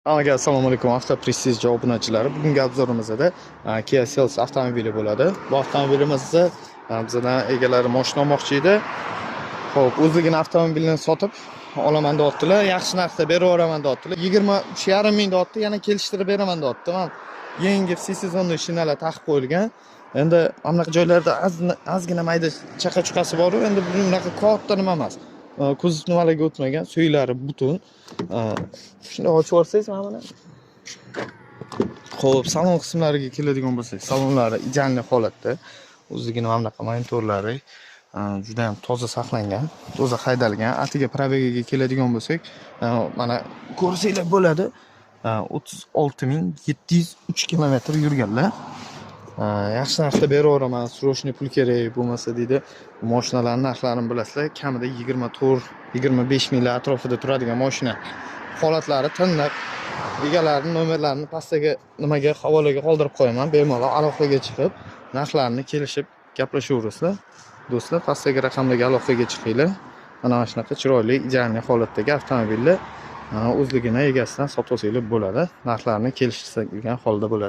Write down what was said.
Hammaga assalomu alaykum. Avto Prestige obunachilari. Bugungi obzorimizda Kia Seltos avtomobili bo'ladi. Bu avtomobilimizni bizdan egalari mashina olmoqchi edi. Xo'p, o'zligini avtomobilni sotib olaman deyaptilar. Yaxshi narxda berib yuboraman deyaptilar. 23,5 ming deyapti. Yana kelishtirib beraman deyapti. Men yangi sezonda shinalar taqib qo'yilgan. Endi bunaqa joylarda ozgina mayda chaqa-chuqasi bor. Endi bunaqa katta nima emas. Kuzov nimalarga o'tmagan, suylari butun. Shunday ochib olsangiz mana buni. Xo'p, salon qismlariga keladigan bo'lsak, salonlari ideal holatda. O'zligini mana bunaqa monitorlari juda ham toza saqlangan, toza haydalgan. Atiga probegiga keladigan bo'lsak, mana ko'rsanglar bo'ladi. 36,703 kilometr yurganlar. Yaxshi narxda beraveraman, srochniy pul kerak bo'lmasa deydi. Mashinalarning narxlarini bilasizlar, kamida 24-25 ming atrofida turadigan mashina. Holatlari tiniq. Egalarining nomerlarini pastdagi nimaga havolaga qoldirib qo'yaman. Bemalol aloqaga chiqib, narxlarini kelishib gaplashaverasizlar. Do'stlar, pastdagi raqamlarga aloqaga chiqinglar. Mana shunaqa chiroyli, ideal holatdagi avtomobilni o'zligini egasidan sotib olsangiz bo'ladi. Narxlarini kelishtirgan holda bo'ladi.